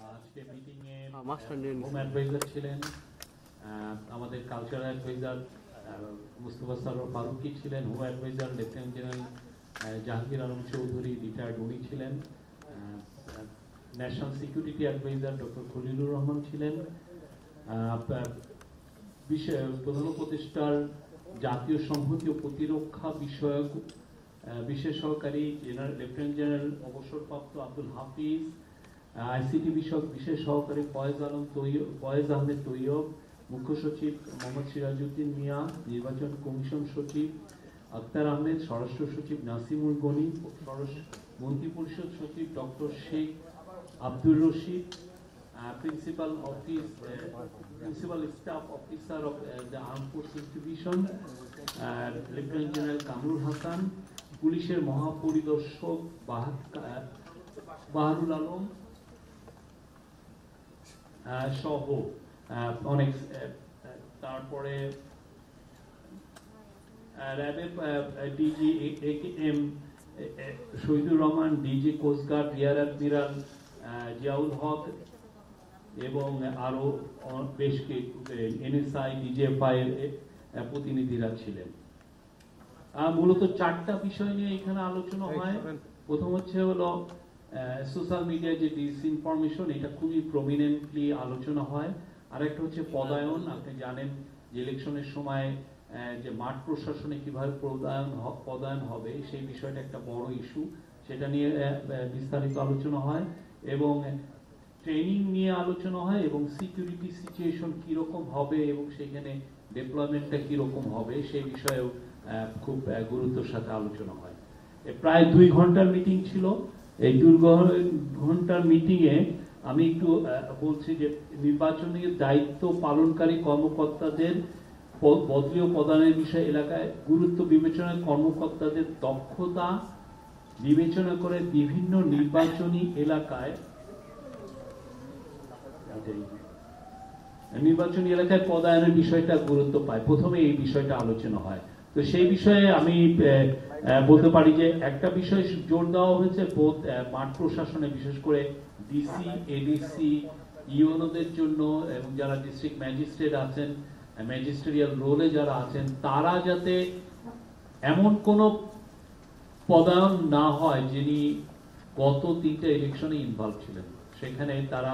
আজকে মিটিংয়ে home adviser ছিলেন, আমাদের কালচারাল অ্যাডভাইজার মুস্তফা সরোয়ার ফারুকি ছিলেন, home adviser lieutenant general Jahangir Alam Chowdhury retired উনি ছিলেন, national security adviser doctor Khalilur Rahman ছিলেন, প্রধান উপদেষ্টার জাতীয় সংহতি ও প্রতিরক্ষা বিষয়ক বিশেষ সহকারী লেফটেন্যান্ট জেনারেল অবসরপ্রাপ্ত আব্দুল হাফিজ, আইসিটি বিষয়ক বিশেষ সহকারী ফয়েজ আহমেদ তৈয়ব, মুখ্য সচিব মোহাম্মদ সিরাজউদ্দিন মিয়া, নির্বাচন কমিশন সচিব আক্তার আহমেদ, স্বরাষ্ট্র সচিব নাসিমুল গনি, মন্ত্রিপরিষদ সচিব doctor Sheikh Abdur Rashid, principal staff officer of the arm forces division lieutenant general Kamrul Hasan, পুলিশের মহাপরিদর্শক বাহারুল আলম সহ অনেক, তারপরে র্যাবের DG M Shahidur Rahman, DG coast guard rear admiral Ziaul Haq এবং আরো বেশ কিছু এনএসআই ডিজিএফআই এর প্রতিনিধিরা ছিলেন। মূলত চারটা বিষয় নিয়ে এখানে আলোচনা হয়। প্রথম হচ্ছে হলো সোশ্যাল মিডিয়ায় যে ডিসইনফরমেশন, এটা খুবই প্রমিনেন্টলি আলোচনা হয়। আর একটা হচ্ছে পদায়ন। আপনি জানেন যে ইলেকশনের সময় যে মাঠ প্রশাসনে কিভাবে পদায়ন হবে সেই বিষয়টা একটা বড় ইস্যু, সেটা নিয়ে বিস্তারিত আলোচনা হয় এবং ট্রেনিং নিয়ে আলোচনা হয় এবং সিকিউরিটি সিচুয়েশন কিরকম হবে এবং সেখানে ডেপ্লয়মেন্টটা কিরকম হবে সেই বিষয়েও খুব গুরুত্বের সাথে আলোচনা হয়। প্রায় 2 ঘন্টার মিটিং ছিল। এই 2 ঘন্টার মিটিংয়ে আমি একটু বলছি যে নির্বাচনী দায়িত্ব পালনকারী কর্মকর্তাদের বদলি ও পদায়নের বিষয়ে এলাকায় গুরুত্ব বিবেচনায় কর্মকর্তাদের দক্ষতা বিবেচনা করে বিভিন্ন নির্বাচনী এলাকায় পদায়নের বিষয়টা গুরুত্ব পায়। প্রথমে এই বিষয়টা আলোচনা হয়। তো সেই বিষয়ে আমি বলতে পারি যে একটা বিষয় জোর দেওয়া হয়েছে মাঠ প্রশাসনে, বিশেষ করে ডিসি, এডিসি, ইউনোদের জন্য এবং যারা ডিস্ট্রিক্ট ম্যাজিস্ট্রেট আছেন, ম্যাজিস্ট্রিয়াল রোলে যারা আছেন, তারা যাতে এমন কোন পদায়ন না হয় যিনি গত 3টা ইলেকশনে ইনভলভ ছিলেন। সেখানে তারা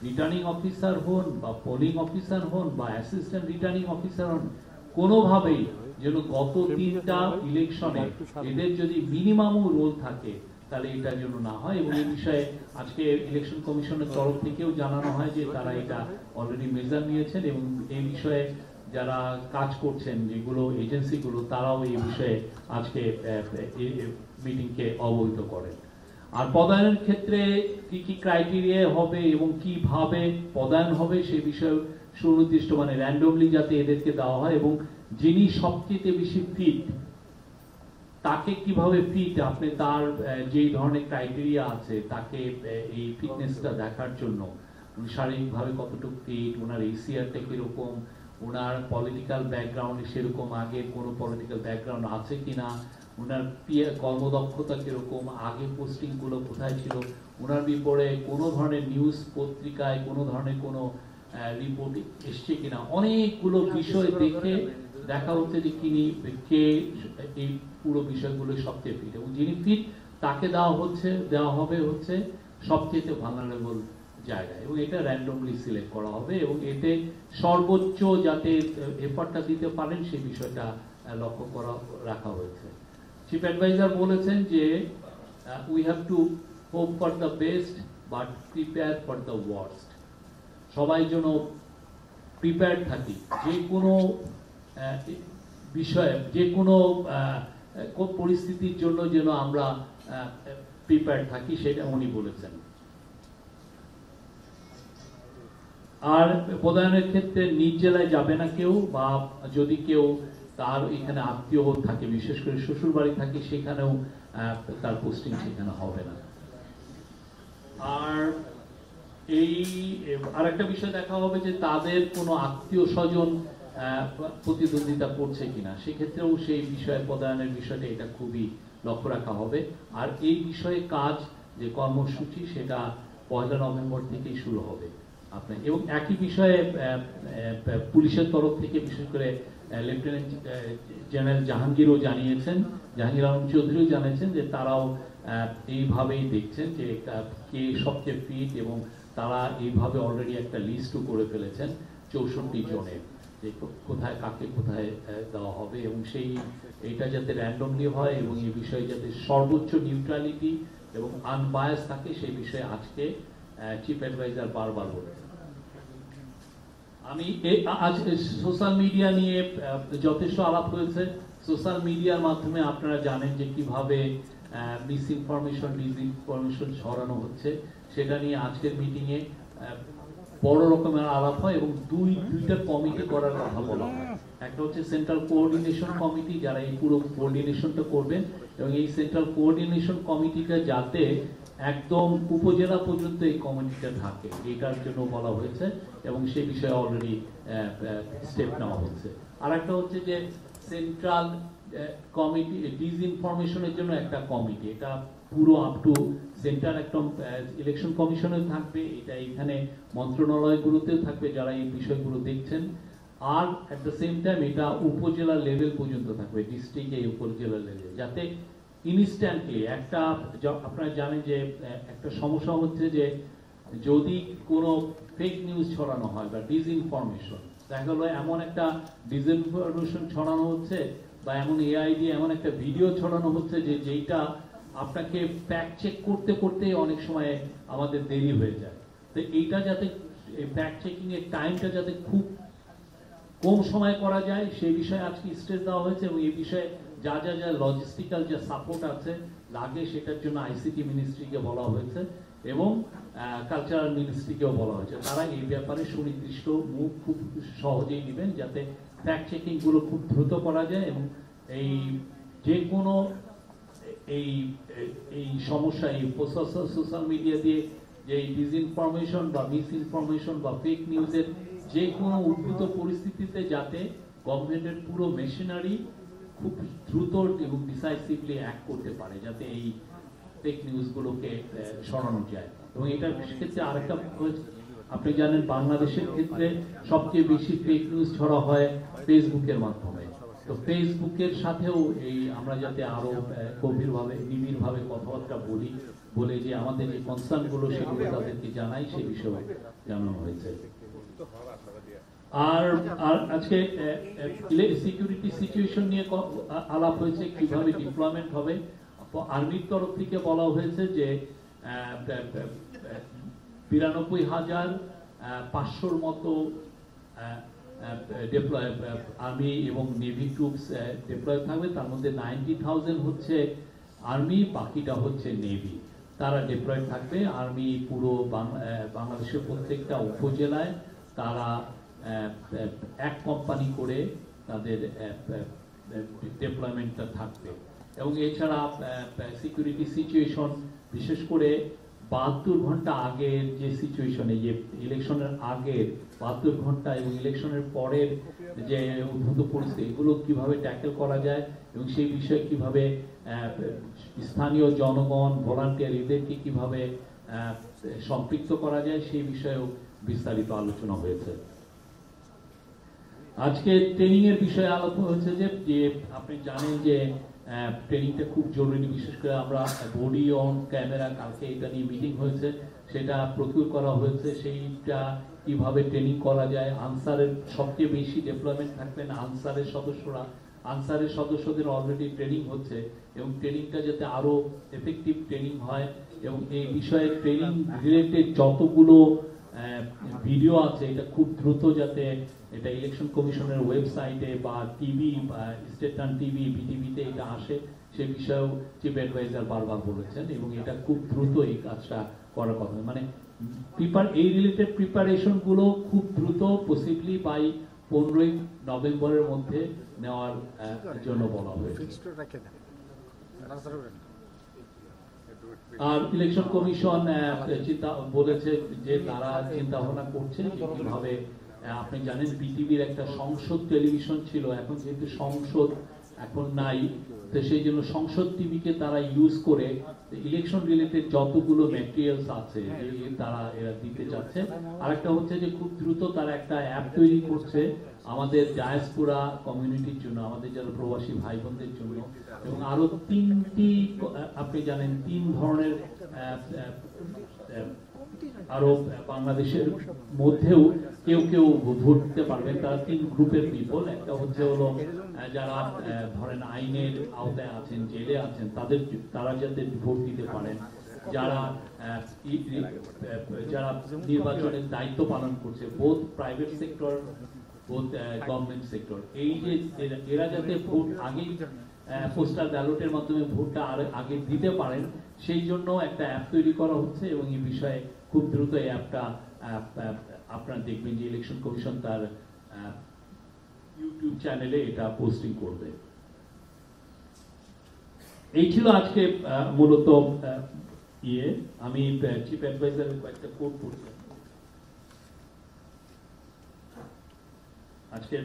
রিটার্নিং অফিসার হন বা পোলিং অফিসার হন বা অ্যাসিস্ট্যান্ট রিটার্নিং অফিসার হন, কোনোভাবেই যেন গত 3টা ইলেকশনে এদের যদি মিনিমাম রোল থাকে তাহলে এটা যেন না হয়। এবং এই বিষয়ে আজকে ইলেকশন কমিশনের তরফ থেকেও জানানো হয় যে তারা এটা অলরেডি মেজার নিয়েছেন এবং এই বিষয়ে যারা কাজ করছেন যেগুলো এজেন্সিগুলো, তারাও এই বিষয়ে আজকে মিটিংকে অবহিত করেন। আর পদায়নের ক্ষেত্রে কি কি ক্রাইটেরিয়া হবে এবং কিভাবে পদায়ন হবে সেই বিষয়ে সুনির্দিষ্ট, মানে র্যান্ডমলি যাতে এদেরকে দেওয়া হয় এবং যিনি সবচেয়ে বেশি ফিট তাকে কিভাবে ফিট, আপনি তার যেই ধরনের ক্রাইটেরিয়া আছে তাকে এই ফিটনেসটা দেখার জন্য উনি শারীরিকভাবে কতটুকু ফিট, ওনার এসিআরটা কিরকম, ওনার পলিটিক্যাল ব্যাকগ্রাউন্ডে সেরকম আগে কোনো পলিটিক্যাল ব্যাকগ্রাউন্ড আছে কিনা, ওনার কর্মদক্ষতা কিরকম, আগে পোস্টিং গুলো কোথায় ছিল, ওনার বিপরীতে কোনো ধরনের নিউজ পত্রিকায় কোনো ধরনের কোনো রিপোর্ট এসছে কিনা, অনেকগুলো বিষয় দেখে দেখা হচ্ছে যে কে এই পুরো বিষয়গুলো সবচেয়ে ফিট এবং যিনি ফিট তাকে দেওয়া হবে হচ্ছে সবচেয়ে ভালনারেবল জায়গায় এবং এটা র্যান্ডমলি সিলেক্ট করা হবে এবং এতে সর্বোচ্চ যাতে এফর্টটা দিতে পারেন সেই বিষয়টা লক্ষ্য রাখা হয়েছে। চিফ অ্যাডভাইজার বলেছেন যে we have to hope for the best but prepare for the worst. সবাই যেন প্রিপেয়ার থাকি, যে কোনো বিষয়ে, যে কোনো পরিস্থিতির জন্য যেন আমরা প্রিপেয়ার থাকি, সেটা উনি বলেছেন। আর পদায়নের ক্ষেত্রে নিজ জেলায় যাবে না কেউ, বা যদি কেউ তার এখানে আত্মীয় থাকে, বিশেষ করে শ্বশুর বাড়ি থাকে, সেখানেও তার পোস্টিং সেখানে হবে না। আর আরেকটা বিষয় দেখা হবে যে তাদের কোনো আত্মীয় স্বজন প্রতিদ্বন্দ্বিতা করছে কিনা, সেক্ষেত্রেও সেই বিষয়ে পদায়নের বিষয়টা এটা খুবই লক্ষ্য রাখা হবে। আর এই বিষয়ে কাজ যে কর্মসূচি সেটা 1 নভেম্বর থেকেই শুরু হবে আপনার। এবং একই বিষয়ে পুলিশের তরফ থেকে বিশেষ করে লেফটেন্যান্ট জেনারেল জাহাঙ্গীরও জানিয়েছেন, জাহাঙ্গীর আলম চৌধুরীও জানিয়েছেন যে তারাও এইভাবেই দেখছেন যে কে সবচেয়ে ফিট, এবং তারা এইভাবে অলরেডি একটা লিস্টও করে ফেলেছেন 64 জনের, যে কোথায় কাকে কোথায় দেওয়া হবে, এবং এইটা যাতে র্যান্ডমলি হয় এবং এই বিষয়ে যাতে সর্বোচ্চ নিউট্রালিটি এবং আনবায়াস থাকে সেই বিষয়ে আজকে চিফ অ্যাডভাইজার বারবার বলেছেন। আমি আজ সোশ্যাল মিডিয়া নিয়ে যথেষ্ট আলাপ হয়েছে। সোশ্যাল মিডিয়ার মাধ্যমে আপনারা জানেন যে কিভাবে মিসইনফরমেশন ডিসইনফরমেশন ছড়ানো হচ্ছে, সেটা নিয়ে আজকের মিটিংয়ে বড় রকমের আলাপ হয় এবং দুইটা কমিটি করার কথা বলা হয়। একটা হচ্ছে সেন্ট্রাল কোঅর্ডিনেশন কমিটি, যারা এই পুরো কোঅর্ডিনেশনটা করবেন, এবং এই সেন্ট্রাল কোঅর্ডিনেশন কমিটিটা যাতে একদম উপজেলা পর্যন্ত এই কমিটিটা থাকে এটার জন্য বলা হয়েছে, এবং সেই বিষয়ে অলরেডি স্টেপ নেওয়া হচ্ছে। আর একটা হচ্ছে যে সেন্ট্রাল কমিটি ডিসইনফরমেশনের জন্য একটা কমিটি, এটা পুরো আপ টু সেন্ট্রাল একটা ইলেকশন কমিশনে থাকবে, এটা এখানে মন্ত্রণালয়গুলোতেও থাকবে যারা এই বিষয়গুলো দেখছেন, আর অ্যাট দ্য সেম টাইম এটা উপজেলা লেভেল পর্যন্ত থাকবে, ডিস্ট্রিক্টে উপজেলা লেভেল, যাতে ইনস্ট্যান্টলি একটা, আপনারা জানেন যে একটা সমস্যা হচ্ছে যে যদি কোনো ফেক নিউজ ছড়ানো হয় বা ডিসইনফরমেশন, দেখা গেল এমন একটা ডিসইনফরমেশন ছড়ানো হচ্ছে বা এমন এআই দিয়ে এমন একটা ভিডিও ছড়ানো হচ্ছে যে যেটা আপনাকে ফ্যাক্ট চেক করতে করতে অনেক সময় আমাদের দেরি হয়ে যায়। তো এইটা যাতে ফ্যাক্ট চেকিং এর টাইমটা যাতে খুব কম সময় করা যায় সেই বিষয়ে আজকে স্ট্রেস দেওয়া হয়েছে, এবং এই বিষয়ে যা যা যা লজিস্টিক্যাল যে সাপোর্ট আছে লাগে সেটার জন্য আইসিটি মিনিস্ট্রিকে বলা হয়েছে এবং কালচারাল মিনিস্ট্রিকেও বলা হয়েছে। তারা এই ব্যাপারে সুনির্দিষ্ট মুখ খুব সহজেই নেবেন যাতে ফ্যাক্ট চেকিং গুলো খুব দ্রুত করা যায়, এবং এই যে কোনো এই সমস্যা এই সোশ্যাল মিডিয়া দিয়ে যে ডিসইনফরমেশন বা মিসইনফরমেশন বা ফেক নিউজের যে কোনো উদ্ভূত পরিস্থিতিতে যাতে গভর্নমেন্টের পুরো মেশিনারি খুব দ্রুত এবং ডিসাইসিভলি অ্যাক্ট করতে পারে, যাতে এই ফেক নিউজগুলোকে সরানো যায়। এবং এটার ক্ষেত্রে আরেকটা, আপনি জানেন বাংলাদেশের ক্ষেত্রে সবচেয়ে বেশি ফেক নিউজ ছড়া হয় ফেসবুকের মাধ্যমে। তো ফেসবুকের সাথেও এই আমরা যাতে আরো গভীরভাবে নিবিড়ভাবে কথাবার্তা বলে যে আমাদের যে কনসার্ন গুলো সেগুলো তাদেরকে জানাই, সে বিষয়ে জানানো হয়েছে। আর আজকে সিকিউরিটি সিচুয়েশন নিয়ে আলাপ হয়েছে, কিভাবে ডিপ্লয়মেন্ট হবে। আর্মির তরফ থেকে বলা হয়েছে যে 92,500 মতো আর্মি এবং নেভি ট্রুপস ডিপ্লয় থাকবে, তার মধ্যে 90,000 হচ্ছে আর্মি, বাকিটা হচ্ছে নেভি, তারা ডিপ্লয় থাকবে। আর্মি পুরো বাংলাদেশের প্রত্যেকটা উপজেলায় তারা এক কোম্পানি করে তাদের ডিপ্লয়মেন্টটা থাকবে। এবং এছাড়া সিকিউরিটি সিচুয়েশন বিশেষ করে 72 ঘন্টা আগের যে সিচুয়েশনে, যে ইলেকশনের আগের 72 ঘন্টা এবং ইলেকশনের পরের যে উদ্ভূত পরিস্থিতি, এগুলো কিভাবে ট্যাকেল করা যায় এবং সেই বিষয়ে কিভাবে স্থানীয় জনগণ ভলান্টিয়ার এদেরকে কিভাবে সম্পৃক্ত করা যায় সেই বিষয়েও বিস্তারিত আলোচনা হয়েছে। আজকে ট্রেনিং এর বিষয়ে আলোচনা হয়েছে যে আপনি জানেন যে ট্রেনিংটা খুব জরুরি, বিশেষ করে আমরা বডি অন ক্যামেরা, কালকে এটা নিয়ে মিটিং হয়েছে, সেটা প্রচুর করা হয়েছে। সেইটা কিভাবে ট্রেনিং করা যায়, আনসারের সবচেয়ে বেশি ডেভেলপমেন্ট থাকবেন আনসারের সদস্যরা, আনসারের সদস্যদের অলরেডি ট্রেনিং হচ্ছে, এবং ট্রেনিংটা যাতে আরো এফেক্টিভ ট্রেনিং হয়, এবং এই বিষয়ে ট্রেনিং রিলেটেড যতগুলো ভিডিও আছে এটা খুব দ্রুত যাতে এটা ইলেকশন কমিশনের ওয়েবসাইটে বা টিভি, স্টেট টিভি, বিটিভিতে এটা আসে, সে বিষয়েও চিফ অ্যাডভাইজার বারবার বলেছেন, এবং এটা খুব দ্রুত এই কাজটা করার কথা। মানে এই রিলেটেড প্রিপারেশন গুলো খুব দ্রুত পসিবলি বাই 15 নভেম্বরের মধ্যে নেওয়ার জন্য বলা হয়েছে। আর ইলেকশন কমিশন চিন্তা বলেছে যে তারা চিন্তা ভাবনা করছে কিভাবে, আপনি জানেন বিটিভির একটা সংসদ টেলিভিশন ছিল, এখন যেহেতু সংসদ এখন নাই। তো সেই জন্য সংসদ টিভিকে তারা ইউজ করে ইলেকশন রিলেটেড যতগুলো ম্যাটেরিয়ালস আছে এরা দিতে চাচ্ছে। আরেকটা হচ্ছে যে খুব দ্রুত তারা একটা অ্যাপ তৈরি করছে আমাদের ডায়াসপোরা কমিউনিটির জন্য, আমাদের যারা প্রবাসী ভাই বোনদের জন্য, এবং আরো 3টি আপনি জানেন 3 ধরনের আরো বাংলাদেশের মধ্যেও কেউ কেউ ভোট দিতে পারবেন। তারা 3 গ্রুপের পিপল। একটা হচ্ছে হলো যারা ধরেন আইনের আওতায় আছেন, জেলে আছেন, তারা যাতে ভোট দিতে পারেন, যারা যারা নির্বাচনের দায়িত্ব পালন করছে, both private sector both government sector, এই যে এরা যাতে ভোট আগেই পোস্টাল ব্যালটের মাধ্যমে ভোটটা আগে দিতে পারেন, সেই জন্য একটা অ্যাপ তৈরি করা হচ্ছে। এবং এই বিষয়ে খুব দ্রুত এই অ্যাপটা আপনারা দেখবেন যে ইলেকশন কমিশন তার ইউটিউব চ্যানেলে এটা পোস্টিং করবে। এই ছিল আজকে মূলত আমি চিফ অ্যাডভাইজারের কয়েকটা কোট পড়ছি। আজকে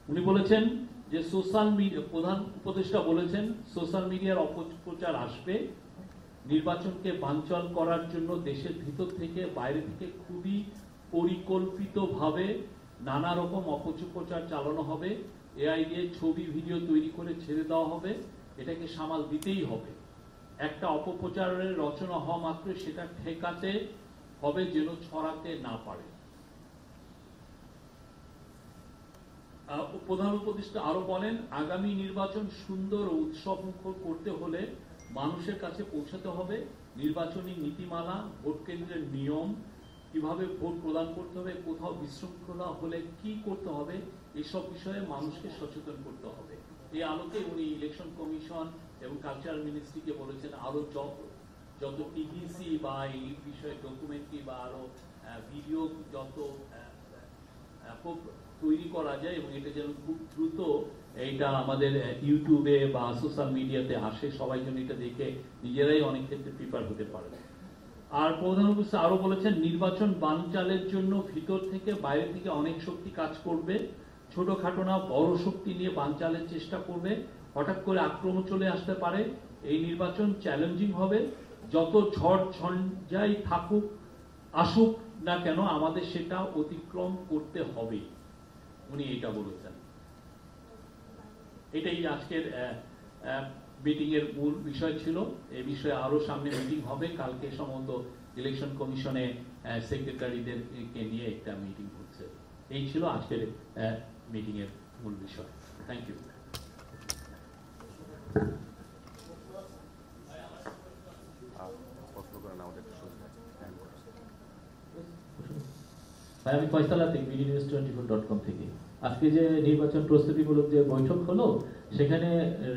উনি বলেছেন যে সোশ্যাল মিডিয়া, প্রধান উপদেষ্টা বলেছেন সোশ্যাল মিডিয়ার অপপ্রচার আসবে, নির্বাচনকে বানচাল করার জন্য দেশের ভিতর থেকে বাইরে থেকে খুবই পরিকল্পিতভাবে নানা রকম অপপ্রচার চালানো হবে, এআই দিয়ে ছবি ভিডিও তৈরি করে ছেড়ে দেওয়া হবে, এটাকে সামাল দিতেই হবে। একটা অপপ্রচারের রচনা হওয়া মাত্র সেটা ঠেকাতে হবে যেন ছড়াতে না পারে। প্রধান উপদেষ্টা আরো বলেন, আগামী নির্বাচন সুন্দর ও উৎসবমুখর করতে হলে মানুষের কাছে পৌঁছাতে হবে। নির্বাচনী নীতিমালা, ভোট কেন্দ্রের নিয়ম, কিভাবে ভোট প্রদান করতে হবে, কোথাও বিশৃঙ্খলা হলে কি করতে হবে, এসব বিষয়ে মানুষকে সচেতন করতে হবে। এই আলোকে উনি ইলেকশন কমিশন এবং কালচারাল মিনিস্ট্রিকে বলেছেন আরো যত টিভিসি বা এই বিষয়ে ডকুমেন্টারি বা আরো ভিডিও যত তৈরি করা যায়, এবং এটা যেন খুব দ্রুত এইটা আমাদের ইউটিউবে বা সোশ্যাল মিডিয়াতে আসে, সবাই যেন এটা দেখে নিজেরাই অনেক ক্ষেত্রে প্রিপেয়ার হতে পারে। আর প্রধান উপদেষ্টা আরো বলেছেন, নির্বাচন বানচালের জন্য ভিতর থেকে বাইরে থেকে অনেক শক্তি কাজ করবে, ছোটখাটো না বড় শক্তি নিয়ে বানচালের চেষ্টা করবে, হঠাৎ করে আক্রমণ চলে আসতে পারে। এই নির্বাচন চ্যালেঞ্জিং হবে, যত ঝড় ঝঞ্ঝাই আসুক না কেন আমাদের সেটা অতিক্রম করতে হবে, উনি এটা বলেছেন। এটাই আজকের মিটিং এর মূল বিষয় ছিল। এই বিষয়ে আরো সামনে মিটিং হবে, কালকে সম্ভবত ইলেকশন কমিশনে সেক্রেটারিদেরকে নিয়ে একটা মিটিং হচ্ছে। এই ছিল আজকের মিটিং এর মূল বিষয়। Thank you. আমি ফয়সালা থেকে BDNews24.com থেকে। আজকে যে নির্বাচন প্রস্তুতিমূলক যে বৈঠক হলো, সেখানে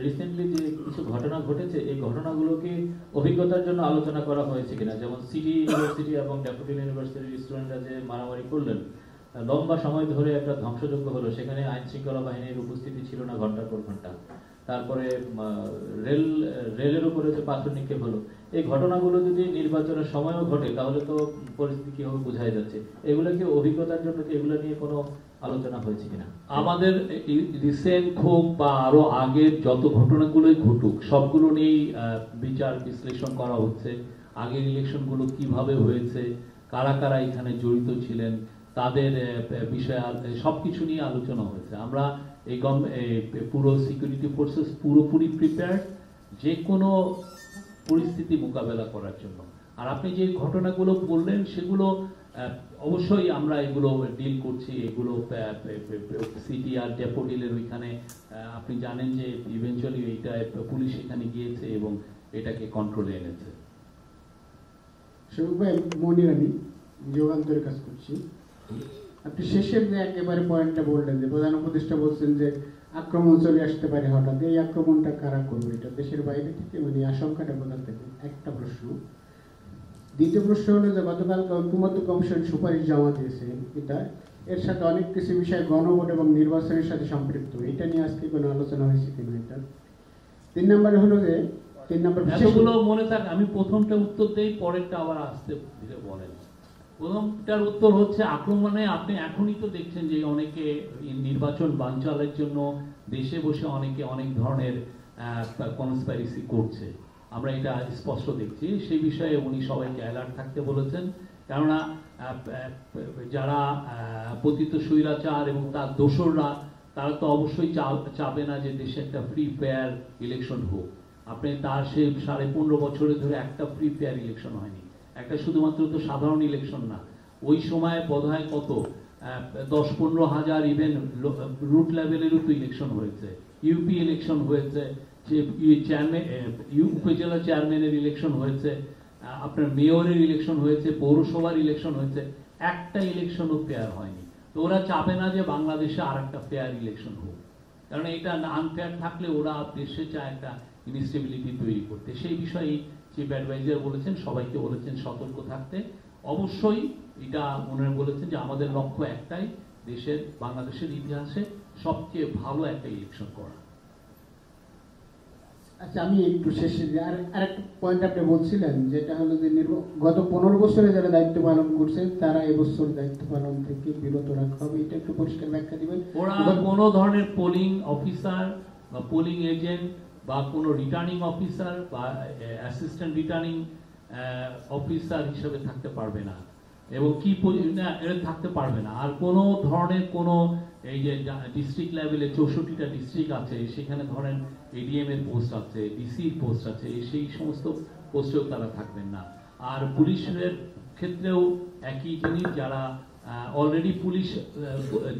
রিসেন্টলি যে কিছু ঘটনা ঘটেছে, এই ঘটনাগুলোকে অভিজ্ঞতার জন্য আলোচনা করা হয়েছে কিনা, যেমন সিটি ইউনিভার্সিটি এবং ড্যাফোডিল ইউনিভার্সিটির স্টুডেন্টরা যে মারামারি করলেন, লম্বা সময় ধরে একটা ধ্বংসযজ্ঞ হলো, সেখানে আইন শৃঙ্খলা বাহিনীর উপস্থিতি ছিল না ঘন্টার পর ঘন্টা। তারপরে রেলের উপরে যে পাথর নিক্ষেপ হলো, এই ঘটনাগুলো যদি নির্বাচনের সময়ও ঘটে তাহলে তো পরিস্থিতি কি হবে বোঝাই যাচ্ছে। এগুলোকে অভিজ্ঞতার জন্য এগুলো নিয়ে কোনো আলোচনা হয়েছে কিনা? আমাদের রিসেন্ট হোক বা আরো আগের যত ঘটনাগুলোই ঘটুক, সবগুলো নিয়েই বিচার বিশ্লেষণ করা হচ্ছে। আগের ইলেকশন গুলো কিভাবে হয়েছে, কারা কারা এখানে জড়িত ছিলেন, তাদের বিষয়ে সবকিছু নিয়ে আলোচনা হয়েছে। আমরা এই পুরো সিকিউরিটি ফোর্সেস পুরোপুরি প্রিপেয়ার্ড যে কোনো পরিস্থিতি মোকাবেলা করার জন্য। আর আপনি যে ঘটনাগুলো বললেন সেগুলো অবশ্যই আমরা এগুলো ডিল করছি। এগুলো সিটি আর ড্যাফোডিলের ওইখানে আপনি জানেন যে ইভেনচুয়ালি এইটা পুলিশ এখানে গিয়েছে এবং এটাকে কন্ট্রোলে এনেছে। শোক ভাই, মনির আমি যোগান্তরের কাজ করছি। আপনি শেষের যে একেবারে পয়েন্টটা বললেন যে প্রধান উপদেষ্টা বলছেন যে আক্রমণ চলে আসতে পারে হঠাৎ, এই আক্রমণটা কারা করবে? এটা দেশের বাইরে থেকে, মানে আশঙ্কাটা কোথা থেকে? একটা প্রশ্ন। দ্বিতীয় প্রশ্ন হলো যে গতকালকে ঐক্যমত্য কমিশন সুপারিশ জমা দিয়েছে, এটা এর সাথে অনেক কিছু বিষয় গণভোট এবং নির্বাচনের সাথে সম্পৃক্ত, এটা নিয়ে আজকে কোনো আলোচনা হয়েছে কিনা? এটা 3 নম্বরে হলো যে 3 নম্বর এতগুলো মনে থাক, আমি প্রথমটা উত্তর দেই, পরেরটা আবার আসতে ধীরে বলেন। প্রথমটার উত্তর হচ্ছে আক্রমণে আপনি এখনই তো দেখছেন যে অনেকে নির্বাচন বানচালের জন্য দেশে বসে অনেকে অনেক ধরনের কনস্পাইরেসি করছে, আমরা এটা স্পষ্ট দেখছি। সেই বিষয়ে উনি সবাইকে অ্যালার্ট থাকতে বলেছেন, কেননা যারা পতিত স্বৈরাচার এবং তার দোসররা তারা তো অবশ্যই চাবে না যে দেশে একটা ফ্রি ফেয়ার ইলেকশন হোক। আপনি তার সে 15.5 বছরে ধরে একটা ফ্রি ফেয়ার ইলেকশন হয়নি, একটা শুধুমাত্র তো সাধারণ ইলেকশন না, ওই সময় বোধহয় কত 10-15 হাজার ইভেন রুট লেভেলেরও তো ইলেকশন হয়েছে, ইউপি ইলেকশন হয়েছে, যে চেয়ারম্যান উপজেলা চেয়ারম্যানের ইলেকশন হয়েছে, আপনার মেয়রের ইলেকশন হয়েছে, পৌরসভার ইলেকশন হয়েছে, একটা ইলেকশনও ফেয়ার হয়নি। তো ওরা চাবে না যে বাংলাদেশে আর একটা ফেয়ার ইলেকশন হোক, কারণ এটা আনফেয়ার থাকলে ওরা দেশে চায় একটা ইনস্টেবিলিটি তৈরি করতে। সেই বিষয়ে চিফ অ্যাডভাইজার বলেছেন, সবাইকে বলেছেন সতর্ক থাকতে। অবশ্যই এটা ওনারা বলেছেন যে আমাদের লক্ষ্য একটাই, দেশের বাংলাদেশের ইতিহাসে সবচেয়ে ভালো একটা ইলেকশন করা। আচ্ছা, আমি একটু শেষে আরেকটা পয়েন্ট আপনি বলছিলেন, যেটা হলো যে গত 15 বছরে যারা দায়িত্ব পালন করছেন তারা এবছর দায়িত্ব পালন থেকে বিরত রাখা হবে, এটা একটু পরিষ্কার ব্যাখ্যা দিবেন। ওরা কোনো ধরনের পোলিং অফিসার বা পোলিং এজেন্ট বা কোনো রিটার্নিং অফিসার বা অ্যাসিস্ট্যান্ট রিটার্নিং অফিসার হিসেবে থাকতে পারবে না, এবং কি না এরা থাকতে পারবে না। আর কোনো ধরনের কোনো এই যে ডিস্ট্রিক্ট লেভেলে 64টা ডিস্ট্রিক্ট আছে, সেখানে ধরেন এডিএম এর পোস্ট আছে, ডিসির পোস্ট আছে, সেই সমস্ত পোস্টেও তারা থাকবেন না। আর পুলিশের ক্ষেত্রেও একই জিনিস, যারা অলরেডি পুলিশ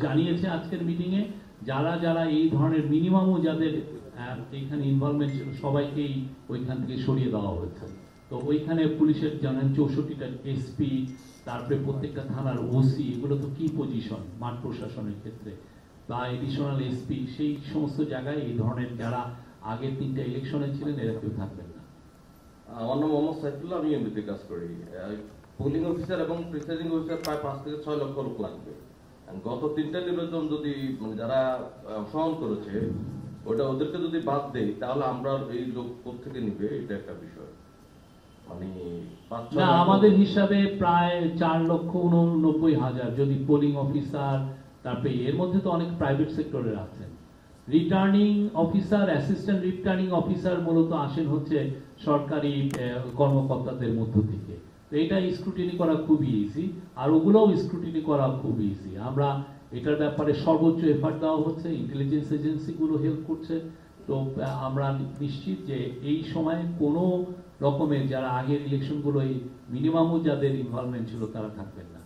জানিয়েছে আজকের মিটিংয়ে, যারা যারা এই ধরনের মিনিমামও যাদের এইখানে ইনভলভমেন্ট ছিল সবাইকেই ওইখান থেকে সরিয়ে দেওয়া হয়েছে। তো ওইখানে পুলিশের জানেন 64টা এসপি, তারপরে প্রত্যেকটা থানার ওসি, এগুলো তো কি পজিশন মাঠ প্রশাসনের ক্ষেত্রে, বা এডিশনাল এসপি, সেই সমস্ত জায়গায় এই ধরনের যারা আগের 3টা ইলেকশনে ছিলেন এরা কেউ থাকবেন না। আমার নাম মোহাম্মদ সাইফুল্লাহ, আমি এমবিতে কাজ করি। পোলিং অফিসার এবং প্রিসাইডিং অফিসার প্রায় 5 থেকে 6 লক্ষ লোক লাগবে। গত 3টা নির্বাচন যদি মানে যারা অংশগ্রহণ করেছে ওটা ওদেরকে যদি বাদ দেই, তাহলে আমরা এই লোক কোথেকে নিবে, এটা একটা বিষয়। মানে না, আমাদের হিসাবে প্রায় 4,89,000 যদি পোলিং অফিসার, তারপরে এর মধ্যে তো অনেক প্রাইভেট সেক্টরের আছেন। Returning officer, assistant returning officer মূলত আসেন হচ্ছে সরকারি কর্মকর্তাদের মধ্য থেকে। তো এটা স্ক্রুটিনি করা খুবই ইজি, আর ওগুলোও স্ক্রুটিনি করা খুব ইজি। আমরা এটার ব্যাপারে সর্বোচ্চ এফার্ট দেওয়া হচ্ছে, ইন্টেলিজেন্স এজেন্সিগুলো হেল্প করছে। তো আমরা নিশ্চিত যে এই সময়ে কোনো রকমের যারা আগের ইলেকশনগুলো এই মিনিমামও যাদের ইনভলভমেন্ট ছিল তারা থাকবেন না।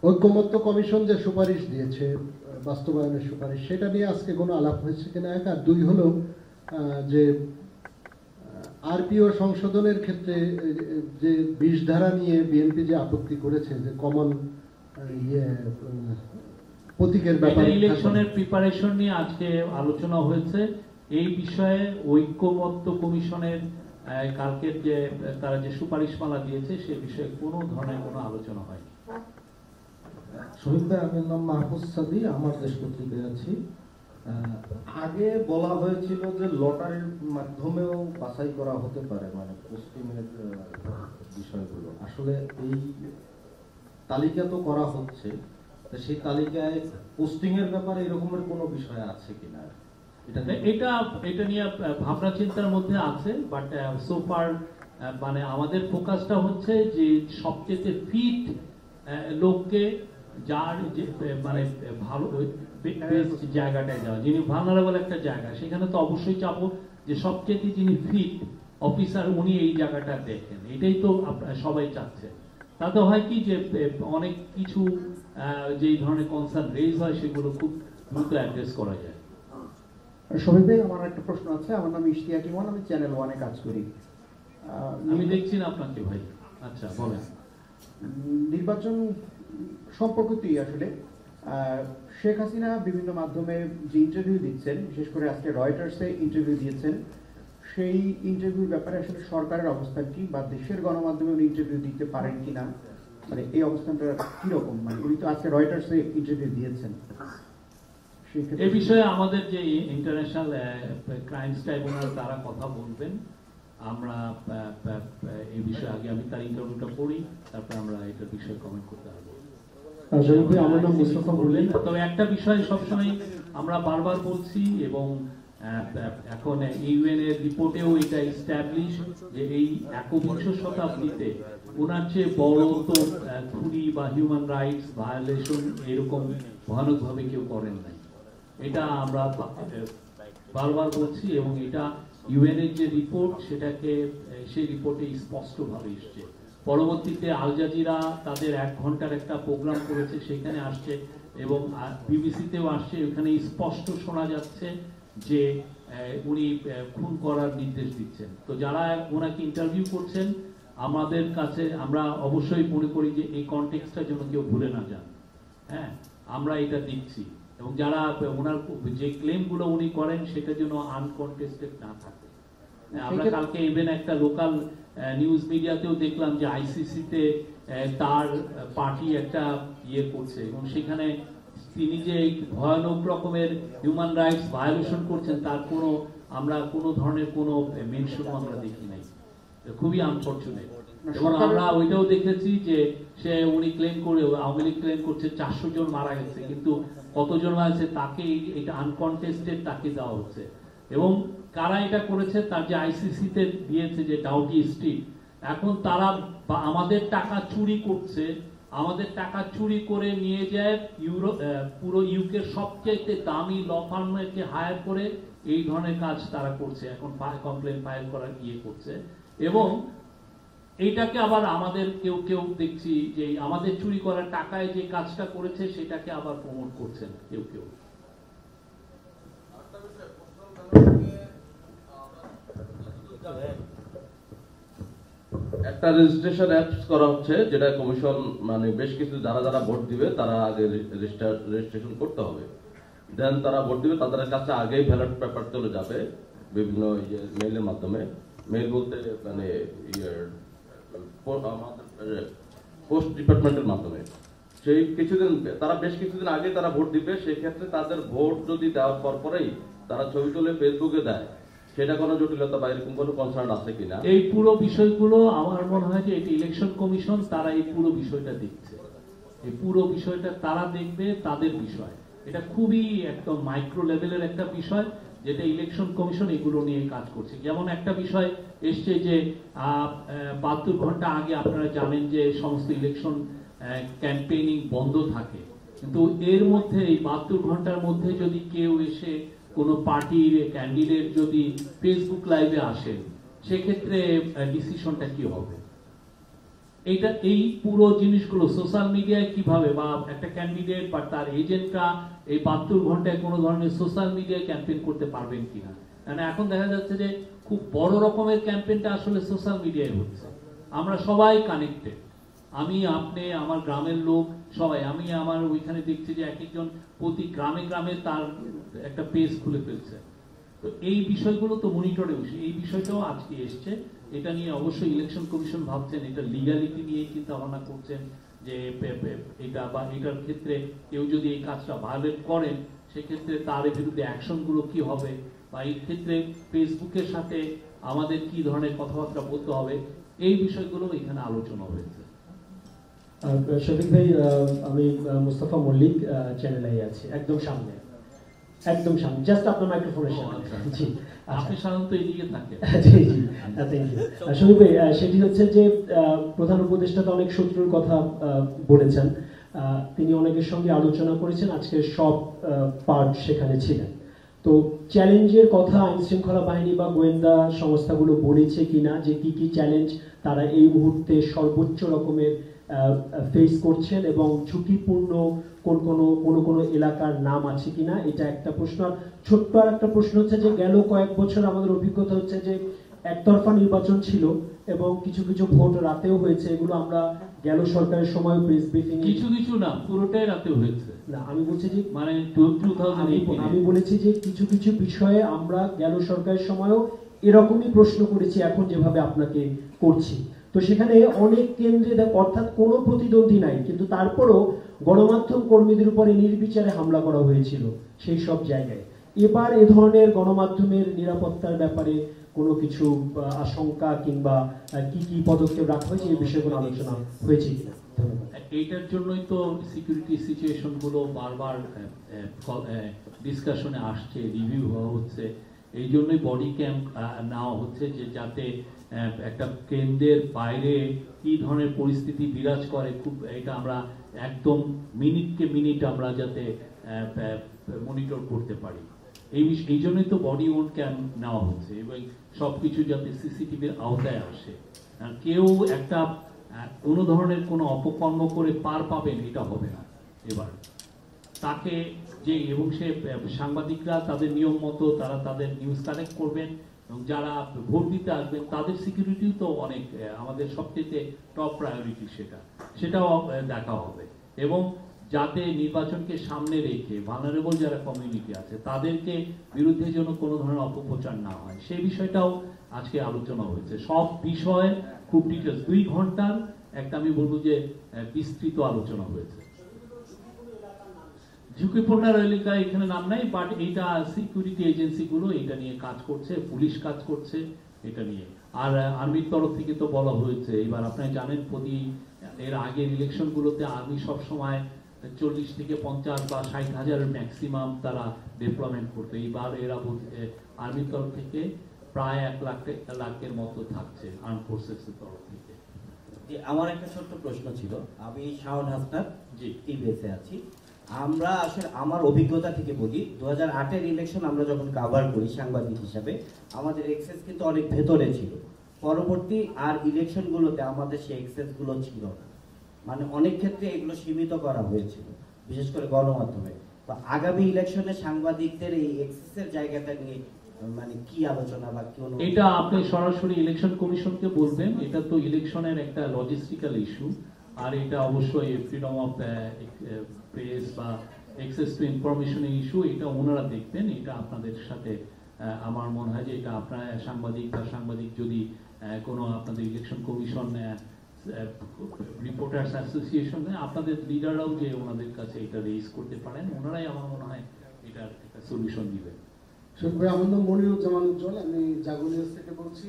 ঐকমত্য কমিশন যে সুপারিশ দিয়েছে, বাস্তবায়নের সুপারিশ, সেটা নিয়ে আজকে কোনো আলাপ হয়েছে কিনা, এক। আর 2 হলো যে আরপিও সংশোধনের ক্ষেত্রে যে 20 ধারা নিয়ে বিএনপি যে আপত্তি করেছে, যে কমন প্রতীকের ব্যাপারে ইলেকশনের প্রিপারেশন নিয়ে আজকে আলোচনা হয়েছে। এই বিষয়ে ঐকমত্য কমিশনের কালকের যে তারা যে সুপারিশমালা দিয়েছে সে বিষয়ে কোনো ধরনের কোনো আলোচনা হয়নি। শহীদ ভাই, আমার নাম মাহফুজ সাদি, আমার দেশ পত্রিকায় আছি। আগে বলা হয়েছিল যে লটারির মাধ্যমেও বাছাই করা হতে পারে, মানে পোস্টিংয়ের বিষয়গুলো। আসলে এই তালিকা তো করা হচ্ছে, সেই তালিকায় পোস্টিং এর ব্যাপারে এরকমের কোনো বিষয় আছে কিনা, এটা নিয়ে ভাবনা চিন্তার মধ্যে আছে, বাট সো ফার মানে আমাদের ফোকাসটা হচ্ছে যে সবচেয়ে ফিট লোককে, যার মানে ভালো জায়গাটায় যাওয়া, যিনি ভালনারেবল একটা জায়গা, সেখানে তো অবশ্যই চাবো যে সবচেয়ে যিনি ফিট অফিসার উনি এই জায়গাটা দেখেন। এটাই তো সবাই চাচ্ছে। তাতে হয় কি যে অনেক কিছু যেই ধরনের কনসার্ন রেজ হয় সেগুলো খুব দ্রুত অ্যাড্রেস করা যায়। শহীদ ভাই, আমার একটা প্রশ্ন আছে। আমার নাম ইশতিয়াক ইমন, আমি চ্যানেল 1-এ কাজ করি। আমি দেখছি না আপনাকে ভাই। আচ্ছা, বলেন। নির্বাচন সম্পর্কিতই আসলে শেখ হাসিনা বিভিন্ন মাধ্যমে যে ইন্টারভিউ দিচ্ছেন, বিশেষ করে আজকে রয়টার্সে ইন্টারভিউ দিয়েছেন, সেই ইন্টারভিউর ব্যাপারে আসলে সরকারের অবস্থান কি, বা দেশের গণমাধ্যমে উনি ইন্টারভিউ দিতে পারেন কিনা, মানে এই অবস্থানটা কিরকম, মানে উনি তো আজকে রয়টার্সে ইন্টারভিউ দিয়েছেন, এই বিষয়ে আমাদের যে ইন্টারন্যাশনাল ক্রাইমস ট্রাইব্যুনাল তারা কথা বলবেন। আমরা এই বিষয়ে আগে আমি তার ইন্টারভিউটা পড়ি, তারপর আমরা এটার বিষয়ে কমেন্ট করতে পারবো। আমার নাম মুস্তাফা বললেন, তবে একটা বিষয় সবসময় আমরা বারবার বলছি এবং এখন ইউএন এর রিপোর্টেও এটা এস্টাবলিশ যে এই 21শ শতাব্দীতে ওনার চেয়ে বড় তো থুরি বা হিউম্যান রাইটস ভায়োলেশন এরকম ভয়ানকভাবে কেউ করেন নাই। এটা আমরা বারবার বলছি এবং এটা ইউএন এর যে রিপোর্ট সেটাকে সেই রিপোর্টে স্পষ্টভাবে এসছে। পরবর্তীতে আল জাজিরা তাদের 1 ঘন্টার একটা প্রোগ্রাম করেছে, সেখানে আসছে এবং বিবিসিতেও আসছে, ওখানে স্পষ্ট শোনা যাচ্ছে যে উনি খুন করার নির্দেশ দিচ্ছেন। তো যারা ওনাকে ইন্টারভিউ করছেন আমাদের কাছে, আমরা অবশ্যই মনে করি যে এই কনটেক্সটটা যেন কেউ ভুলে না যান। হ্যাঁ, আমরা এটা দেখছি এবং যারা ওনার যে ক্লেমগুলো উনি করেন সেটা যেন আনকনটেস্টেড না থাকে। আমরা কালকে ইভেন একটা লোকাল নিউজ মিডিয়াতেও দেখলাম যে আইসিসিতে তার পার্টি একটা ইয়ে করছে এবং সেখানে তিনি যে ভয়ানক রকমের হিউম্যান রাইটস ভায়োলেশন করছেন তার আমরা কোনো ধরনের কোনো মেনশনও আমরা দেখি নাই। খুবই আনফরচুনেট। এবং আমরা ওইটাও দেখেছি যে উনি ক্লেম করে, আওয়ামী লীগ ক্লেম করছে 400 জন মারা গেছে, কিন্তু কতজন মারা গেছে তাকে এটা আনকনটেস্টেড তাকে দেওয়া হচ্ছে। এবং কারা এটা করেছে, তার যে আইসিসিতে দিয়েছে যে ডাউটি স্ট্রিট, এখন তারা আমাদের টাকা চুরি করছে, আমাদের টাকা চুরি করে নিয়ে যায় পুরো ইউকের সবচেয়ে দামি ল ফার্মকে হায়ার করে এই ধরনের কাজ তারা করছে, এখন কমপ্লেন ফাইল করার করছে। এবং এইটাকে আবার আমাদের কেউ কেউ দেখছি যে আমাদের চুরি করার টাকায় যে কাজটা করেছে সেটাকে আবার প্রমোট করছেন কেউ কেউ। একটা রেজিস্ট্রেশন অ্যাপস করা হচ্ছে, যেটা কমিশন মানে বেশ কিছু যারা ভোট দিবে তারা আগে রেজিস্ট্রেশন করতে হবে, দেন তারা ভোট দিবে, তাদের কাছে আগেই ব্যালট পেপার চলে যাবে বিভিন্ন মেইলের মাধ্যমে। মেইল বলতে মানে পোস্ট ডিপার্টমেন্টের মাধ্যমে। সেই তারা বেশ কিছুদিন আগে তারা ভোট দিবে, সেই ক্ষেত্রে তাদের ভোট যদি দেওয়ার পরেই তারা ছবি তুলে ফেসবুকে দেয়, সেটা কোনো জটিলতা বা এরকম কোনো কনসার্ন আছে কিনা? এই পুরো বিষয়গুলো আমার মনে হয় যে এটি ইলেকশন কমিশন তারা এই পুরো বিষয়টা দেখছে, এই পুরো বিষয়টা তারা দেখবে, তাদের বিষয়। এটা খুবই একদম মাইক্রো লেভেলের একটা বিষয়, যেটা ইলেকশন কমিশন এগুলো নিয়ে কাজ করছে। যেমন একটা বিষয় এসছে যে 72 ঘন্টা আগে আপনারা জানেন যে সমস্ত ইলেকশন ক্যাম্পেইনিং বন্ধ থাকে, কিন্তু এর মধ্যে এই 72 ঘন্টার মধ্যে যদি কেউ এসে কোনো পার্টির ক্যান্ডিডেট যদি ফেসবুক লাইভে আসেন, সেক্ষেত্রে ডিসিশনটা কি হবে? এই পুরো জিনিসগুলো সোশ্যাল মিডিয়ায় কিভাবে, বা একটা ক্যান্ডিডেট বা তার এজেন্টরা এই 72 ঘন্টায় কোনো ধরনের সোশ্যাল মিডিয়ায় ক্যাম্পেইন করতে পারবেন কিনা। মানে এখন দেখা যাচ্ছে যে খুব বড় রকমের ক্যাম্পেইনটা আসলে সোশ্যাল মিডিয়ায় হচ্ছে। আমরা সবাই কানেক্টেড, আমি, আপনি, আমার গ্রামের লোক সবাই। আমি আমার ওইখানে দেখছি যে একজন প্রতি গ্রামে গ্রামে তার একটা পেজ খুলে ফেলছে। তো এই বিষয়গুলো তো মনিটরে বসে, এই বিষয়টাও আজকে এসছে। এটা নিয়ে অবশ্যই ইলেকশন কমিশন ভাবছেন, এটা লিগালিটি নিয়ে চিন্তা ভাবনা করছেন যে এটা বা এটার ক্ষেত্রে কেউ যদি এই কাজটা ভায়োলেট করেন সেক্ষেত্রে তার বিরুদ্ধে অ্যাকশনগুলো কি হবে, বা এই ক্ষেত্রে ফেসবুকের সাথে আমাদের কি ধরনের কথাবার্তা বলতে হবে, এই বিষয়গুলো এখানে আলোচনা হয়েছে। শফিক ভাই, আমি মুস্তাফা মল্লিক, চ্যানেল আই আছি, একদম সামনে, জাস্ট আপনার মাইক্রোফোনের সামনে। জি, আপনি সাধারণত এইদিকে থাকেন। জি জি, থ্যাংক ইউ। শফিক ভাই, সেটি হচ্ছে যে প্রধান উপদেষ্টা তো অনেক শত্রুর কথা বলেছেন, তিনি অনেকের সঙ্গে আলোচনা করেছেন, আজকে সব পার্ট সেখানে ছিলেন। তো চ্যালেঞ্জের কথা আইন শৃঙ্খলা বাহিনী বা গোয়েন্দা সংস্থাগুলো বলেছে কিনা, যে কি কি চ্যালেঞ্জ তারা এই মুহূর্তে সর্বোচ্চ রকমের ফেস করছেন এবং ঝুঁকিপূর্ণ কোনো এলাকার নাম আছে কিনা, এটা একটা প্রশ্ন। আর ছোট্ট আর একটা প্রশ্ন হচ্ছে যে গেল কয়েক বছর আমাদের অভিজ্ঞতা হচ্ছে যে একতরফা নির্বাচন ছিল এবং কিছু কিছু ভোট রাতেও হয়েছে, এগুলো আমরা গেল সরকারের সময় প্রেস ব্রিফিং, কিছু না, পুরোটাই রাতে হয়েছে। না, আমি বলছি যে মানে আমি বলেছি যে কিছু কিছু বিষয়ে আমরা গেল সরকারের সময়ও এরকমই প্রশ্ন করেছি, এখন যেভাবে আপনাকে করছি। তো তো সেখানে অনেক কেন্দ্রে অর্থাৎ কোনো প্রতিদ্বন্দ্বী নাই, কিন্তু তারপরও গণমাধ্যম কর্মীদের উপরে নির্বিচারে হামলা করা হয়েছিল সেই সব জায়গায়। এবার এ ধরনের গণমাধ্যমের নিরাপত্তার ব্যাপারে কোনো কিছু আশঙ্কা কিংবা কি কি পদক্ষেপ রাখা হয়েছে এই বিষয়ে কোনো আলোচনা হয়েছে কিনা? এইটার জন্যই তো সিকিউরিটি সিচুয়েশন গুলো বারবার ডিসকাশনে আসছে, রিভিউ হওয়া হচ্ছে। এই জন্যই বডি ক্যাম্প নেওয়া হচ্ছে, যে যাতে একটা কেন্দ্রের বাইরে কি ধরনের পরিস্থিতি বিরাজ করে, খুব এটা আমরা একদম মিনিটকে মিনিট আমরা যাতে মনিটর করতে পারি। এই জন্যই তো বডি ওন ক্যাম্প নেওয়া হচ্ছে, এবং সবকিছু যাতে সিসিটিভির আওতায় আসে। কেউ একটা কোনো ধরনের কোনো অপকর্ম করে পার পাবেন এটা হবে না এবার। তাকে যে এবং সে সাংবাদিকরা তাদের নিয়ম মতো তারা তাদের নিউজ কালেক্ট করবেন, এবং যারা ভোট দিতে আসবেন তাদের সিকিউরিটিও তো অনেক আমাদের সবচেয়ে টপ প্রায়োরিটি, সেটাও দেখা হবে। এবং যাতে নির্বাচনকে সামনে রেখে ভালনারেবল যারা কমিউনিটি আছে তাদেরকে বিরুদ্ধে যেন কোনো ধরনের অপপ্রচার না হয়, সেই বিষয়টাও আজকে আলোচনা হয়েছে। সব বিষয় খুব ডিটেলস 2 ঘন্টার একটা আমি বলবো যে বিস্তৃত আলোচনা হয়েছে। ঝুঁকিপূর্ণ এলাকা এখানে নাম নাই, বাট এইটা সিকিউরিটি এজেন্সি গুলো এটা নিয়ে কাজ করছে, পুলিশ কাজ করছে এটা নিয়ে। আর আর্মির তরফ থেকে তো বলা হয়েছে, এবার আপনারা জানেন এর আগের ইলেকশন গুলোতে আর্মি সবসময় 40 থেকে 50 বা 60 হাজারের ম্যাক্সিমাম তারা ডেভেলপমেন্ট করতো। এইবার এরা আর্মির তরফ থেকে প্রায় 1 লাখের মতো থাকছে আর্ম ফোর্সেস এর তরফ থেকে। আমার একটা ছোট্ট প্রশ্ন ছিল, আমি শাওন হাসনাত টিভিএসে আছি। আমরা আসলে আমার অভিজ্ঞতা থেকে বলি, 2008-এর ইলেকশন আমরা যখন কভার করি সাংবাদিক হিসাবে, আমাদের এক্সেস কিন্তু অনেক ভেতরে ছিল। পরবর্তী আর ইলেকশনগুলোতে আমাদের সেই এক্সেসগুলো ছিল না, মানে অনেক ক্ষেত্রে এগুলো সীমিত করা হয়েছিল, বিশেষ করে গণমাধ্যমে। তো আগামী ইলেকশনে সাংবাদিকদের এই এক্সেসের জায়গাটা নিয়ে মানে কি আলোচনা বা কি? এটা আপনি সরাসরি ইলেকশন কমিশনকে বলবেন, এটা তো ইলেকশনের একটা লজিস্টিক্যাল ইস্যু, আর এটা অবশ্যই ফ্রিডম অফ প্রেস বা অ্যাক্সেস টু ইনফরমেশনের ইস্যু, এটা ওনারা দেখবেন। এটা আপনাদের সাথে আমার মনে হয় যে এটা আপনারা সাংবাদিক যদি কোনো আপনাদের ইলেকশন কমিশন রিপোর্টার্স অ্যাসোসিয়েশন আপনাদের লিডাররাও যে ওনাদের কাছে এটা রেইজ করতে পারেন, ওনারাই আমার মনে হয় এটার একটা সলিউশন দিবেন। আমার নাম মনিরুজ্জামান উজ্জ্বল, আমি জাগো নিউজ থেকে বলছি।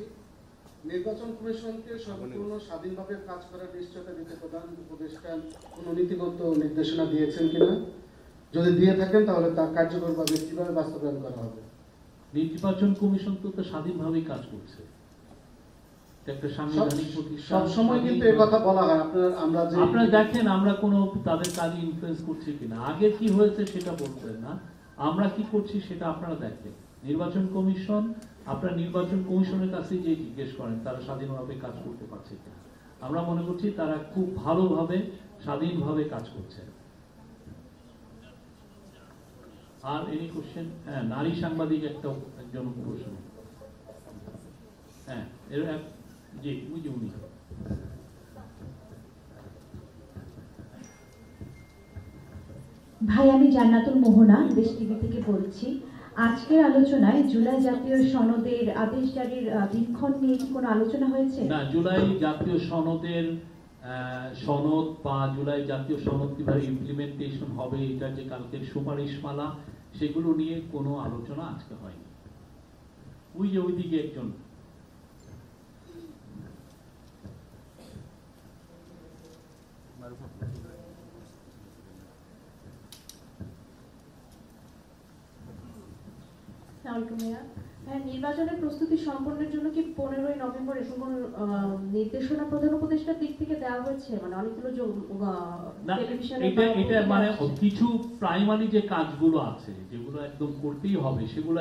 নির্বাচন কমিশনকে সম্পূর্ণ স্বাধীনভাবে কাজ করার নিশ্চয়তা দিতে প্রধান উপদেষ্টা কোন নীতিগত নির্দেশনা দিয়েছেন কিনা? যদি দিয়ে থাকেন তাহলে তা কার্যকরভাবে কিভাবে বাস্তবায়ন করা হবে? নির্বাচন কমিশন তো স্বাধীনভাবেই কাজ করছে, একটা সাংবিধানিক প্রতিষ্ঠান। সব সময় কিন্তু এই কথা বলা হয়। আপনারা দেখেন আমরা কোনো তাদের কাজে ইনফ্লুয়েন্স করছি কিনা, আগে কি হয়েছে সেটা বলছেন না, আমরা কি করছি সেটা আপনারা দেখেন। নির্বাচন কমিশন, আপনারা নির্বাচন কমিশনের কাছে যে জিজ্ঞেস করেন তারা স্বাধীনভাবে কাজ করতে পারছে কিনা, আমরা মনে করছি তারা খুব ভালোভাবে স্বাধীনভাবে কাজ করছে। আর এনি কোশ্চেন? হ্যাঁ, নারী সাংবাদিক একজন প্রশ্ন। হ্যাঁ, জি উনি। ভাই, আমি জান্নাতুল মোহনা দেশ টিভি থেকে বলছি। আজকের আলোচনায় জুলাই জাতীয় সনদের আদেশ জারির দিনক্ষণ নিয়ে কি কোনো আলোচনা হয়েছে? না, জুলাই জাতীয় সনদের সনদ বা জুলাই জাতীয় সনদ কিভাবে ইমপ্লিমেন্টেশন হবে, এটার যে কালকের সুপারিশমালা, সেগুলো নিয়ে কোনো আলোচনা আজকে হয়নি। ওইদিকে একজন। নির্বাচনের প্রস্তুতি সম্পন্নের জন্য কি 15ই নভেম্বর এরকম কোন নির্দেশনা প্রধান উপদেষ্টার দিক থেকে দেওয়া হয়েছে? মানে অনেকগুলো এটা মানে কিছু প্রাইমারি যে কাজগুলো আছে যেগুলো একদম করতেই হবে, সেগুলো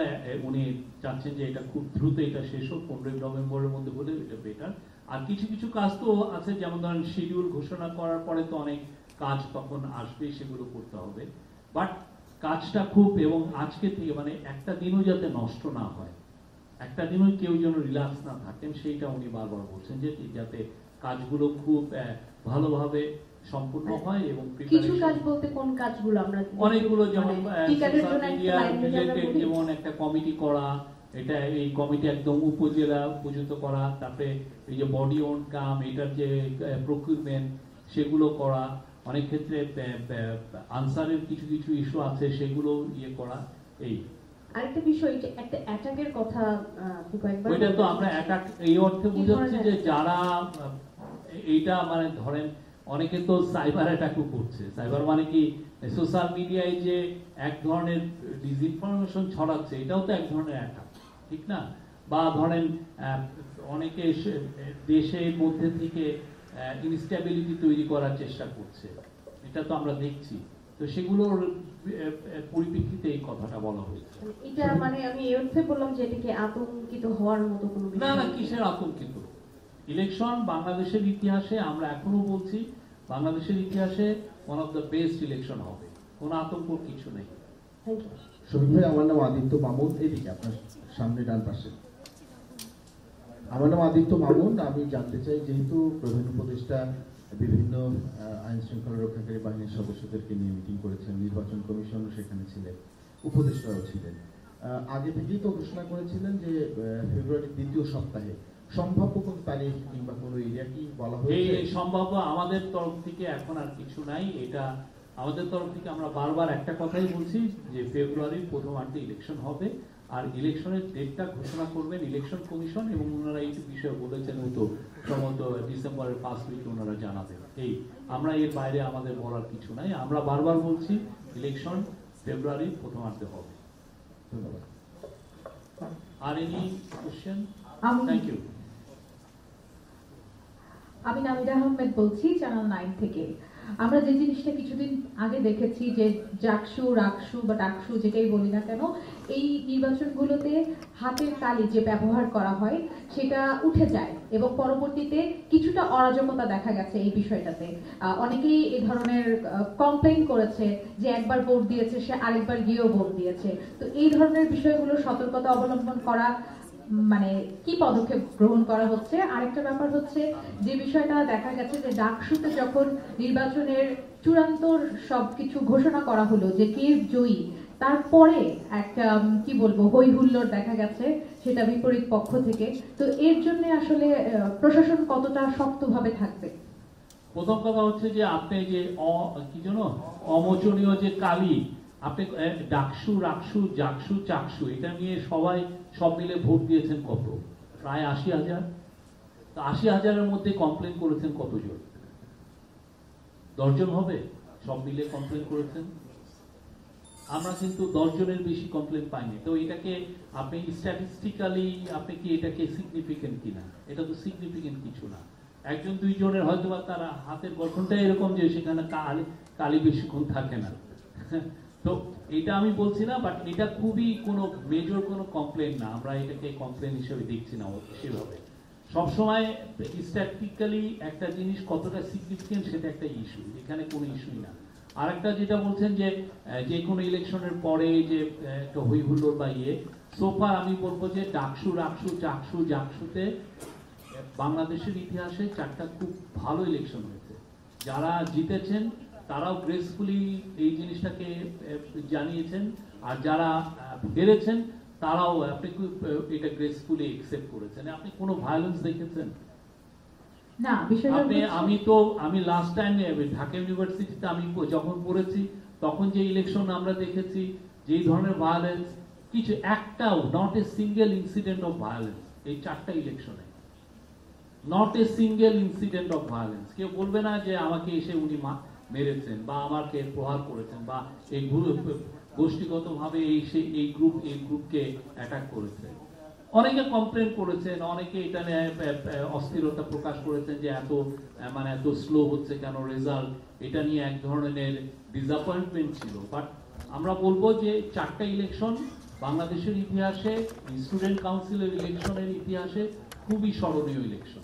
উনি চাচ্ছেন যে এটা খুব দ্রুত এটা শেষ হোক, 15ই নভেম্বরের মধ্যে হলে এটা বেটার। আর কিছু কিছু কাজ তো আছে, যেমন ধরেন শিডিউল ঘোষণা করার পরে তো অনেক কাজ তখন আসবে, সেগুলো করতে হবে। বাট কাজটা খুব, এবং আজকে থেকে মানে একটা দিনও যাতে নষ্ট না হয়, একটা দিনও কেউ যেন রিল্যাক্স না থাকেন, সেইটা উনি বারবার বলছেন যে যাতে কাজগুলো খুব ভালোভাবে সম্পূর্ণ হয়। এবং কিছু কাজ বলতে কোন কাজগুলো? আমরা অনেকগুলো, যেমন সোশ্যাল মিডিয়া রিলেটেড, যেমন একটা কমিটি করা, এটা এই কমিটি একদম উপজেলা পর্যন্ত করা, তারপরে এই যে বডি ওন কাম এটার যে প্রকিউরমেন্ট সেগুলো করা, অনেক ক্ষেত্রে আনসারের কিছু কিছু ইস্যু আছে সেগুলো ইয়ে করা। এই আরেকটা বিষয়, একটা অ্যাটাকের কথা আপনি কয়েকবার ওইটা তো আমরা অ্যাটাক এই অর্থে বুঝাচ্ছি যে যারা এইটা মানে ধরেন অনেকে তো সাইবার অ্যাটাকও করছে। সাইবার মানে কি সোশ্যাল মিডিয়ায় যে এক ধরনের ডিসইনফরমেশন ছড়াচ্ছে, এটাও তো এক ধরনের অ্যাটাক, ঠিক না? বা ধরেন অনেকে দেশের মধ্যে থেকে ইনস্টেবিলিটি তৈরি করার চেষ্টা করছে, এটা তো আমরা দেখছি। তো সেগুলোর পরিপ্রেক্ষিতে এই কথাটা বলা হয়েছে। এটা মানে আমি এই অর্থে বললাম যে এটাকে আতঙ্কিত হওয়ার মতো কোনো না বিষয় না, কিসের আতঙ্কিত? ইলেকশন বাংলাদেশের ইতিহাসে আমরা এখনো বলছি বাংলাদেশের ইতিহাসে one of the best election হবে, কোনো আতঙ্ক কিছু নেই। Thank you. শফিক ভাই, আমার নাম আদিত্য মামুন, এদিকে আপনার সামনে ডান পাশে। আমার নাম আদিত্য মামুন। আমি জানতে চাই, যেহেতু প্রধান উপদেষ্টা বিভিন্ন আইন শৃঙ্খলা রক্ষাকারী বাহিনীর সদস্যদেরকে নিয়ে মিটিং করেছেন, নির্বাচন কমিশনও সেখানে ছিলেন, উপদেষ্টাও ছিলেন, আগে থেকেই তো ঘোষণা করেছিলেন যে ফেব্রুয়ারির দ্বিতীয় সপ্তাহে সম্ভাব্য কোন তারিখ কিংবা কোন এরিয়া কি বলা হয়েছে? এই সম্ভাব্য আমাদের তরফ থেকে এখন আর কিছু নাই। এটা আমাদের তরফ থেকে আমরা বারবার একটা কথাই বলছি যে ফেব্রুয়ারির প্রথমার্ধে ইলেকশন হবে, আর ইলেকশনের ডেটটা ঘোষণা করবেন ইলেকশন কমিশন, এবং ওনারা এই বিষয়ে বলেছেন হয়তো সম্ভবত ডিসেম্বরের ফার্স্ট উইকে ওনারা জানাবেন। এই আমরা এর বাইরে আমাদের বলার কিছু নাই। আমরা বারবার বলছি ইলেকশন ফেব্রুয়ারির প্রথমার্ধে হবে। ধন্যবাদ। আর এনি কোশ্চেন? আমি- থ্যাংক ইউ। আমি নামিদা আহমেদ বলছি, চ্যানেল 9 থেকে। আমরা যে জিনিসটা কিছুদিন আগে দেখেছি যে জাকসু, রাকসু বা ডাকসু যেটাই বলি না কেন, এই নির্বাচনগুলোতে হাতের তালি যে ব্যবহার করা হয় সেটা উঠে যায় এবং পরবর্তীতে কিছুটা অরাজকতা দেখা গেছে এই বিষয়টাতে। অনেকেই এই ধরনের কমপ্লেইন করেছে যে একবার ভোট দিয়েছে সে আরেকবার গিয়েও ভোট দিয়েছে। তো এই ধরনের বিষয়গুলো সতর্কতা অবলম্বন করা, মানে কি পদক্ষেপ গ্রহণ করা হচ্ছে? আরেকটা ব্যাপার হচ্ছে যে বিষয়টা দেখা গেছে যে ডাকসুতে যখন নির্বাচনের চূড়ান্ত সবকিছু ঘোষণা করা হলো যে কে জয়ী, তারপরে একটা কি বলবো হই হুল্লোড় দেখা গেছে সেটা বিপরীত পক্ষ থেকে। তো এর জন্য আসলে প্রশাসন কতটা শক্তভাবে থাকবে? প্রথম কথা হচ্ছে যে আপনি যে কি জানো অমোচনীয় যে কালি, আপনি ডাকসু, রাকসু, জাকসু, চাকসু এটা নিয়ে সব মিলে ভোট দিয়েছেন কত? প্রায় 80,000। তো 80,000-এর মধ্যে কমপ্লেন করেছেন কতজন? 10 জন হবে সব মিলে কমপ্লেন করেছেন? আমরা কিন্তু 10 জনের বেশি কমপ্লেন পাইনি। তো এটাকে আপনি স্ট্যাটিস্টিক্যালি আপনি কি এটাকে সিগনিফিকেন্ট কিনা? এটা তো সিগনিফিকেন্ট কিছু না। একজন দুইজনের হয়তো বা তারা হাতের গঠনটা এরকম যে সেখানে কালি বেশিক্ষণ থাকে না। তো এটা আমি বলছি না, বাট এটা খুবই কোনো মেজর কোনো কমপ্লেন না। আমরা এটাকে কমপ্লেন হিসেবে দেখছি না সেভাবে। সবসময় স্ট্যাটিস্টিক্যালি একটা জিনিস কতটা সিগনিফিকেন্ট সেটা একটা ইস্যু, এখানে কোনো ইস্যুই না। আরেকটা যেটা বলছেন যে কোনো ইলেকশনের পরে যে একটা হই হুল্লোড় বা সোফার আমি বলবো যে ডাকসু, রাকসু, চাকসু, জাকসুতে বাংলাদেশের ইতিহাসে 4টা খুব ভালো ইলেকশন হয়েছে। যারা জিতেছেন তারাও গ্রেসফুলি এই জিনিসটাকে জানিয়েছেন, আর যারা হেরেছেন তারাও আপনি এটা গ্রেসফুলি একসেপ্ট করেছেন। আপনি কোনো ভায়োলেন্স দেখেছেন? না, বিষয়টা আমি লাস্ট টাইম ঢাকা ইউনিভার্সিটিতে আমি যখন পড়েছি তখন যে ইলেকশন আমরা দেখেছি যেই ধরনের ভায়োলেন্স, কিছু একটাও, not a single incident of violence এই 4টা ইলেকশনে, not a single incident of violence. কেউ বলবে না যে আমাকে এসে উনি মেরেছেন বা আমাকে প্রহার করেছেন বা এই গোষ্ঠীগতভাবে এই গ্রুপকে অ্যাটাক করেছে। অনেকে কমপ্লেন করেছেন, অনেকে এটা নিয়ে অস্থিরতা প্রকাশ করেছেন যে এত স্লো হচ্ছে কেন রেজাল্ট, এটা নিয়ে এক ধরনের ডিসঅ্যাপয়েন্টমেন্ট ছিল। বাট আমরা বলবো যে 4টা ইলেকশন বাংলাদেশের ইতিহাসে, স্টুডেন্ট কাউন্সিলের ইলেকশনের ইতিহাসে খুবই স্মরণীয় ইলেকশন।